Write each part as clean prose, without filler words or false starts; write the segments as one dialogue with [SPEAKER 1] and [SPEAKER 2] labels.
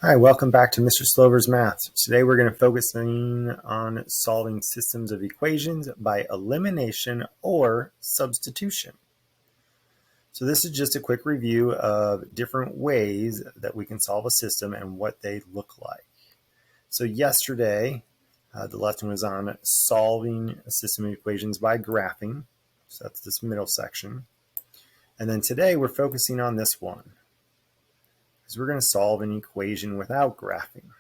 [SPEAKER 1] Hi, welcome back to Mr. Slover's Math. Today we're going to focus on solving systems of equations by elimination or substitution. So this is just a quick review of different ways that we can solve a system and what they look like. So yesterday, the lesson was on solving a system of equations by graphing. So that's this middle section. And then today we're focusing on this one, because we're going to solve an equation without graphing.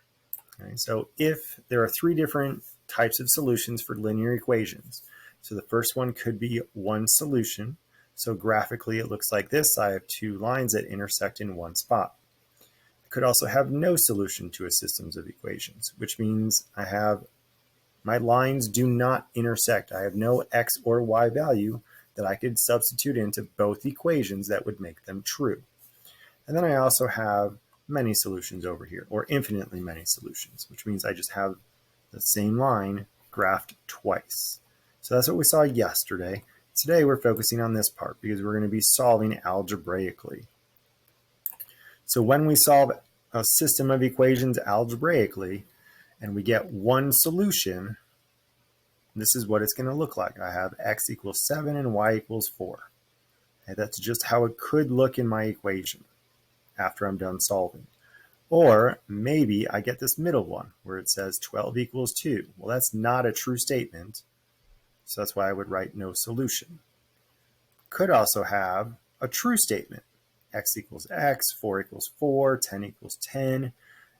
[SPEAKER 1] Okay, so if there are three different types of solutions for linear equations, so the first one could be one solution. So graphically it looks like this. I have two lines that intersect in one spot. I could also have no solution to a system of equations, which means I have my lines do not intersect. I have no x or y value that I could substitute into both equations that would make them true. And then I also have many solutions over here, or infinitely many solutions, which means I just have the same line graphed twice. So that's what we saw yesterday. Today we're focusing on this part because we're going to be solving algebraically. So when we solve a system of equations algebraically and we get one solution, this is what it's going to look like. I have x equals 7 and y equals 4. Okay, that's just how it could look in my equation after I'm done solving. Or maybe I get this middle one where it says 12 equals 2. Well, that's not a true statement, so that's why I would write no solution. Could also have a true statement. X equals x, 4 equals 4, 10 equals 10.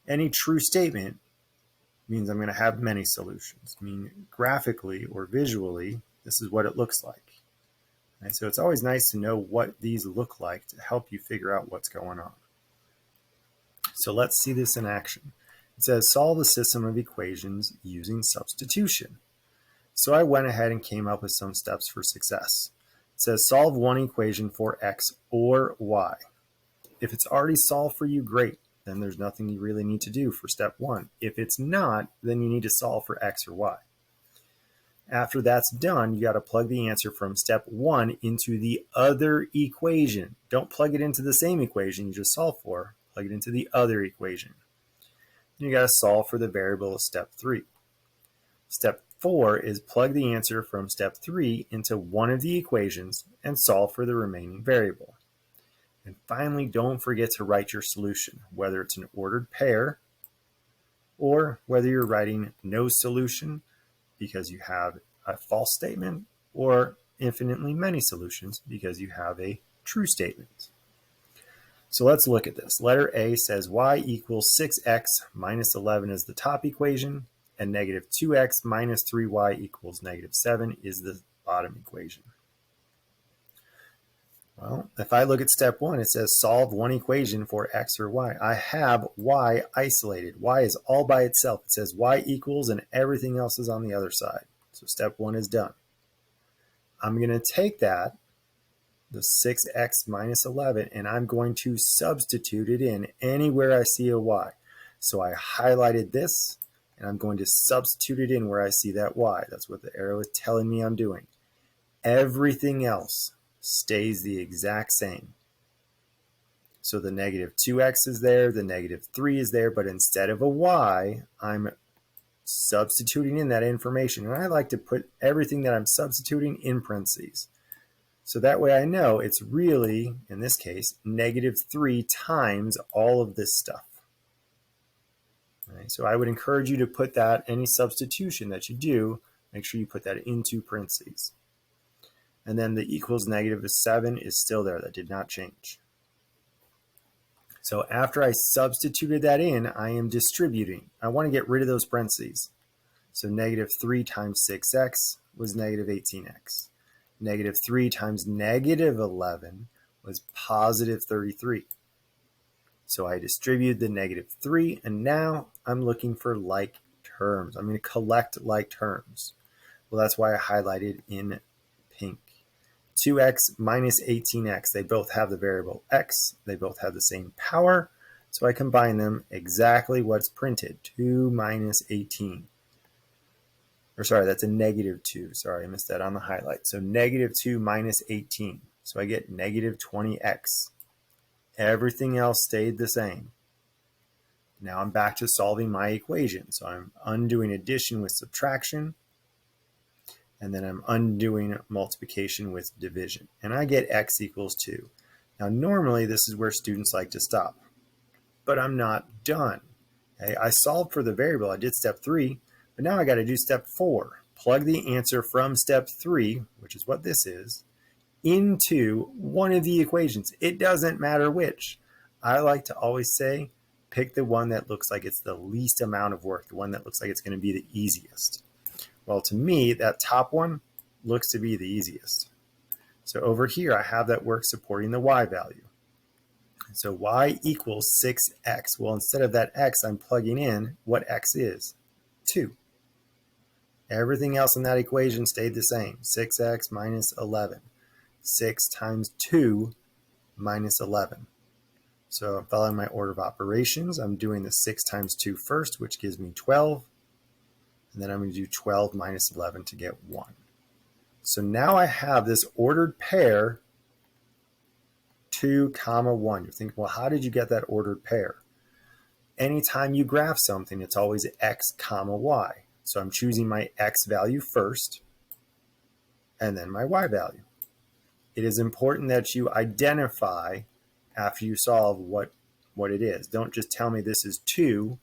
[SPEAKER 1] Any true statement means I'm going to have many solutions. I mean, graphically or visually, this is what it looks like. And so it's always nice to know what these look like to help you figure out what's going on. So let's see this in action. It says solve a system of equations using substitution. So I went ahead and came up with some steps for success. It says solve one equation for x or y. If it's already solved for you, great. Then there's nothing you really need to do for step one. If it's not, then you need to solve for x or y. After that's done, you got to plug the answer from step one into the other equation. Don't plug it into the same equation you just solved for. Plug it into the other equation. You got to solve for the variable of step 3. Step 4 is plug the answer from step 3 into one of the equations and solve for the remaining variable. And finally, don't forget to write your solution, whether it's an ordered pair or whether you're writing no solution because you have a false statement, or infinitely many solutions because you have a true statement. So let's look at this. Letter A says y equals 6x minus 11 is the top equation, and negative 2x minus 3y equals negative 7 is the bottom equation. Well, if I look at step 1, it says solve one equation for x or y. I have y isolated. Y is all by itself. It says y equals and everything else is on the other side. So step 1 is done. I'm going to take that, the 6x minus 11, and I'm going to substitute it in anywhere I see a y. So I highlighted this, and I'm going to substitute it in where I see that y. That's what the arrow is telling me I'm doing. Everything else stays the exact same. So the negative 2x is there, the negative 3 is there, but instead of a y, I'm substituting in that information. And I like to put everything that I'm substituting in parentheses. So that way I know it's really, in this case, negative 3 times all of this stuff. Right, so I would encourage you to put that, any substitution that you do, make sure you put that into parentheses. And then the equals negative 7 is still there. That did not change. So after I substituted that in, I am distributing. I want to get rid of those parentheses. So negative 3 times 6x was negative 18x. Negative 3 times negative 11 was positive 33. So I distributed the negative 3, and now I'm looking for like terms. I'm going to collect like terms. Well, that's why I highlighted in pink. 2x minus 18x, they both have the variable x. They both have the same power. So I combine them exactly what's printed, 2 minus 18. Or sorry, that's a negative 2. Sorry, I missed that on the highlight. So negative 2 minus 18. So I get negative 20x. Everything else stayed the same. Now I'm back to solving my equation. So I'm undoing addition with subtraction, and then I'm undoing multiplication with division. And I get x equals 2. Now normally this is where students like to stop, but I'm not done. Okay, I solved for the variable. I did step 3, but now I got to do step 4. Plug the answer from step 3, which is what this is, into one of the equations. It doesn't matter which. I like to always say, pick the one that looks like it's the least amount of work, the one that looks like it's going to be the easiest. Well, to me, that top one looks to be the easiest. So over here, I have that work supporting the y value. So y equals 6x. Well, instead of that x, I'm plugging in what x is, 2. Everything else in that equation stayed the same, 6x minus 11. 6 times 2 minus 11. So I'm following my order of operations. I'm doing the 6 times 2 first, which gives me 12. And then I'm going to do 12 minus 11 to get 1. So now I have this ordered pair 2, 1. You're thinking, well, how did you get that ordered pair? Anytime you graph something, it's always x, y. So I'm choosing my x value first, and then my y value. It is important that you identify after you solve what it is. Don't just tell me this is 2.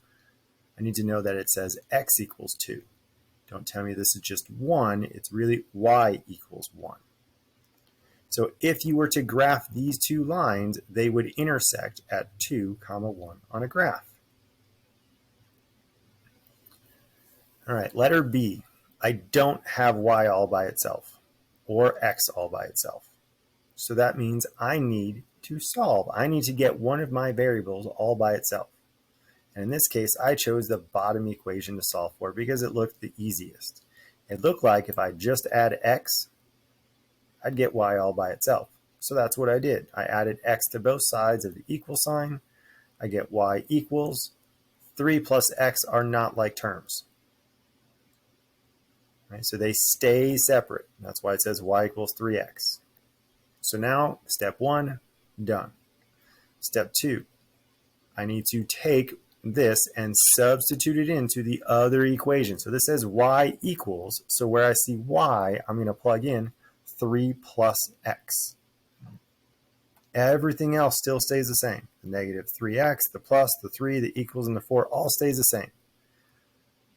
[SPEAKER 1] I need to know that it says x equals 2. Don't tell me this is just 1. It's really y equals 1. So if you were to graph these two lines, they would intersect at 2, 1 on a graph. All right, letter B. I don't have y all by itself or x all by itself. So that means I need to solve. I need to get one of my variables all by itself. And in this case, I chose the bottom equation to solve for because it looked the easiest. It looked like if I just add x, I'd get y all by itself. So that's what I did. I added x to both sides of the equal sign. I get y equals 3 plus x are not like terms. Right? So they stay separate. That's why it says y equals 3x. So now, step 1, done. Step 2, I need to take this and substitute it into the other equation. So this says y equals, so where I see y, I'm going to plug in 3 plus x. Everything else still stays the same. The negative 3x, the plus, the 3, the equals, and the 4 all stays the same.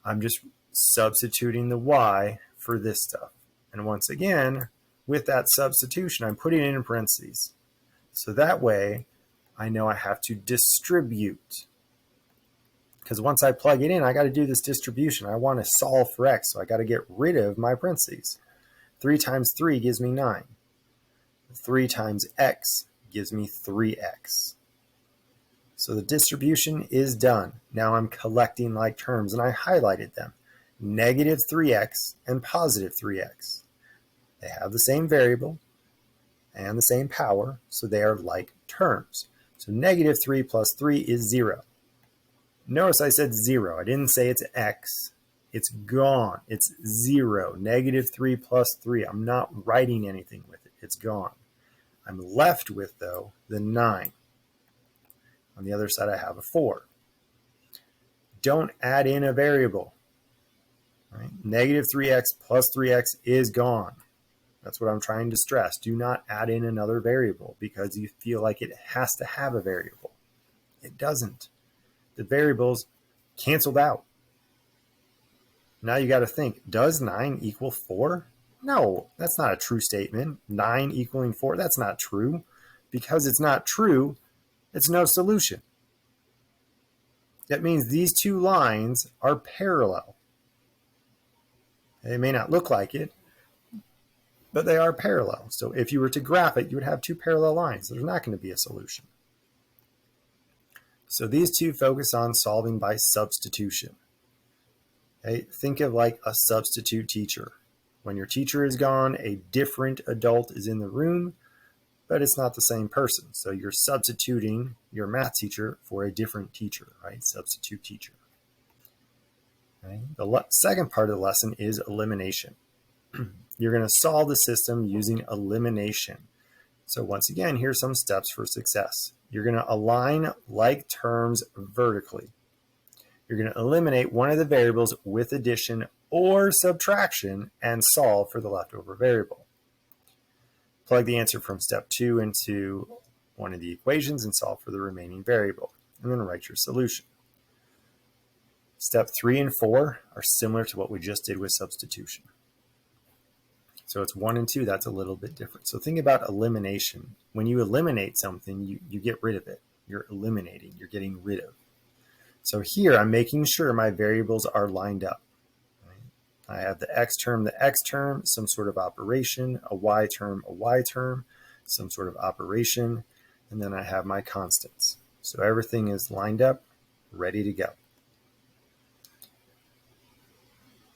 [SPEAKER 1] I'm just substituting the y for this stuff. And once again, with that substitution, I'm putting it in parentheses. So that way, I know I have to distribute. Because once I plug it in, I got to do this distribution. I want to solve for x, so I got to get rid of my parentheses. 3 times 3 gives me 9. 3 times x gives me 3x. So the distribution is done. Now I'm collecting like terms, and I highlighted them. Negative 3x and positive 3x. They have the same variable and the same power, so they are like terms. So negative 3 plus 3 is 0. Notice I said 0. I didn't say it's x. It's gone. It's 0. Negative 3 plus 3. I'm not writing anything with it. It's gone. I'm left with, though, the 9. On the other side, I have a 4. Don't add in a variable. Right? Negative 3x plus 3x is gone. That's what I'm trying to stress. Do not add in another variable because you feel like it has to have a variable. It doesn't. The variables canceled out. Now you got to think, does 9 equal 4? No, that's not a true statement. 9 equaling 4, that's not true. Because it's not true, it's no solution. That means these two lines are parallel. They may not look like it, but they are parallel. So if you were to graph it, you would have two parallel lines. There's not going to be a solution. So these two focus on solving by substitution. Okay? Think of like a substitute teacher. When your teacher is gone, a different adult is in the room, but it's not the same person. So you're substituting your math teacher for a different teacher, right? Substitute teacher. Okay? The second part of the lesson is elimination. You're going to solve the system using elimination. So once again, here's some steps for success. You're going to align like terms vertically. You're going to eliminate one of the variables with addition or subtraction and solve for the leftover variable. Plug the answer from step 2 into one of the equations and solve for the remaining variable, and then write your solution. Step 3 and 4 are similar to what we just did with substitution. So it's 1 and 2, that's a little bit different. So think about elimination. When you eliminate something, you get rid of it. You're eliminating, you're getting rid of. So here I'm making sure my variables are lined up. I have the x term, some sort of operation, a y term, some sort of operation, and then I have my constants. So everything is lined up, ready to go.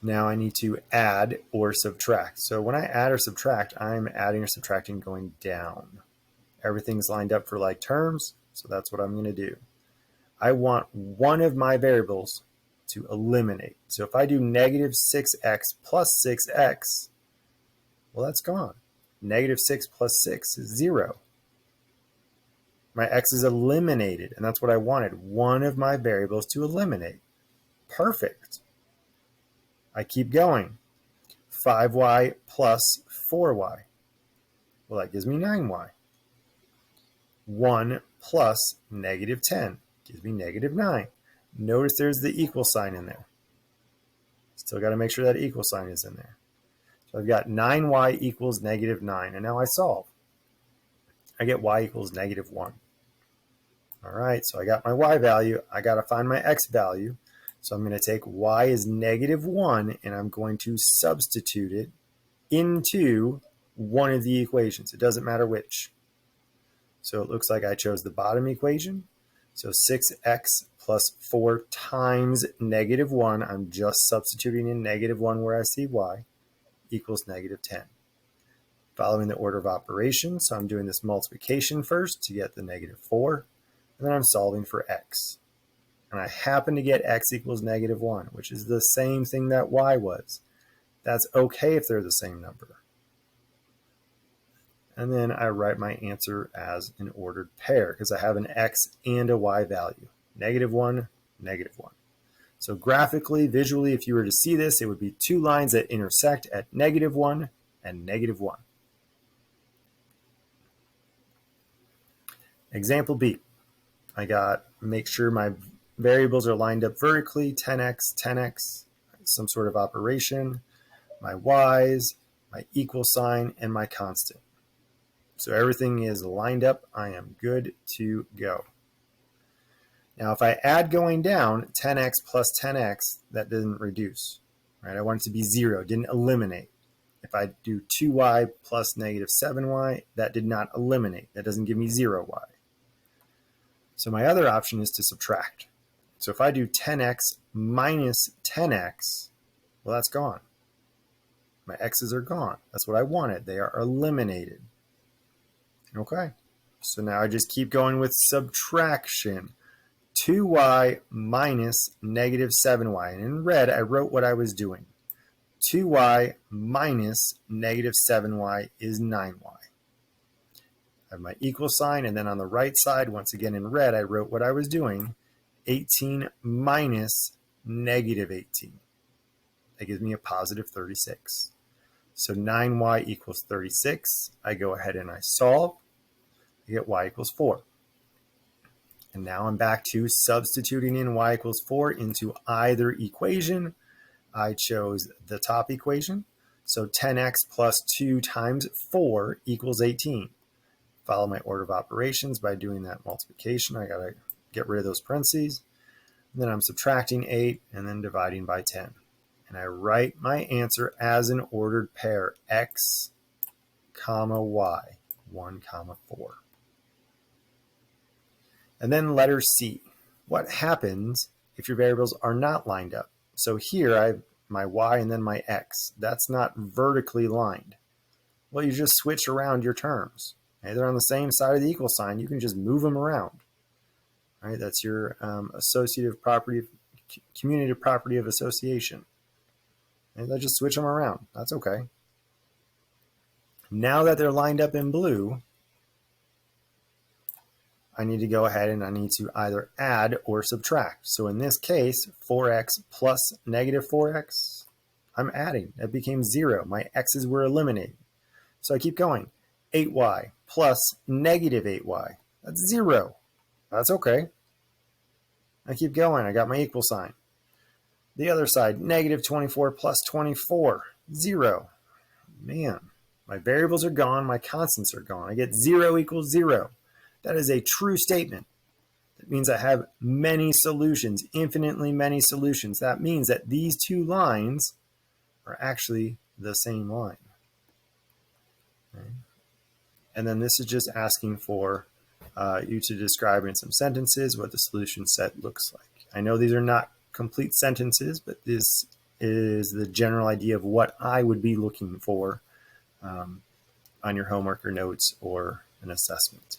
[SPEAKER 1] Now I need to add or subtract. So when I add or subtract, I'm adding or subtracting going down. Everything's lined up for like terms, so that's what I'm going to do. I want one of my variables to eliminate. So if I do negative 6x plus 6x, well, that's gone. Negative 6 plus 6 is 0. My x is eliminated, and that's what I wanted. One of my variables to eliminate. Perfect. I keep going. 5y plus 4y. Well, that gives me 9y. 1 plus negative 10 gives me negative 9. Notice there's the equal sign in there. Still got to make sure that equal sign is in there. So I've got 9y equals negative 9, and now I solve. I get y equals negative 1. All right, so I got my y value. I got to find my x value. So I'm going to take y is negative 1, and I'm going to substitute it into one of the equations. It doesn't matter which. So it looks like I chose the bottom equation. So 6x plus 4 times negative 1, I'm just substituting in negative 1 where I see y, equals negative 10. Following the order of operations, so I'm doing this multiplication first to get the negative 4, and then I'm solving for x. And I happen to get x equals negative 1, which is the same thing that y was. That's okay if they're the same number. And then I write my answer as an ordered pair because I have an x and a y value. Negative 1, negative 1. So graphically, visually, if you were to see this, it would be two lines that intersect at negative 1 and negative 1. Example B. I got make sure my variables are lined up vertically, 10x, 10x, some sort of operation, my y's, my equal sign, and my constant. So everything is lined up. I am good to go. Now, if I add going down, 10x plus 10x, that doesn't reduce. Right? I want it to be 0, didn't eliminate. If I do 2y plus negative 7y, that did not eliminate. That doesn't give me 0y. So my other option is to subtract. So if I do 10x minus 10x, well, that's gone. My x's are gone. That's what I wanted. They are eliminated. Okay, so now I just keep going with subtraction. 2y minus negative 7y. And in red, I wrote what I was doing. 2y minus negative 7y is 9y. I have my equal sign, and then on the right side, once again in red, I wrote what I was doing. 18 minus negative 18. That gives me a positive 36. So 9y equals 36. I go ahead and I solve. I get y equals 4. And now I'm back to substituting in y equals 4 into either equation. I chose the top equation. So 10x plus 2 times 4 equals 18. Follow my order of operations by doing that multiplication. I got to get rid of those parentheses. And then I'm subtracting 8 and then dividing by 10. And I write my answer as an ordered pair, x, comma, y, 1, comma, 4. And then letter C. What happens if your variables are not lined up? So here I have my y and then my x. That's not vertically lined. Well, you just switch around your terms. Okay, they're on the same side of the equal sign. You can just move them around. All right, that's your associative property, commutative property of association. And I just switch them around. That's okay. Now that they're lined up in blue, I need to go ahead and I need to either add or subtract. So in this case, 4x plus negative 4x, I'm adding. That became 0. My x's were eliminated. So I keep going. 8y plus negative 8y. That's 0. That's okay. I keep going. I got my equal sign. The other side, negative 24 plus 24, 0. Man, my variables are gone. My constants are gone. I get 0 equals 0. That is a true statement. That means I have many solutions, infinitely many solutions. That means that these two lines are actually the same line. Okay. And then this is just asking for you to describe in some sentences what the solution set looks like. I know these are not complete sentences, but this is the general idea of what I would be looking for on your homework or notes or an assessment.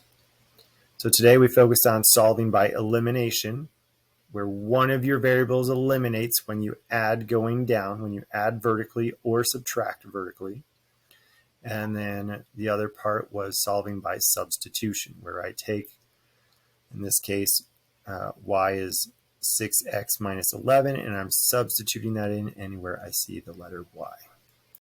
[SPEAKER 1] So today we focused on solving by elimination, where one of your variables eliminates when you add going down, when you add vertically or subtract vertically. And then the other part was solving by substitution, where I take, in this case, y is 6x minus 11, and I'm substituting that in anywhere I see the letter y.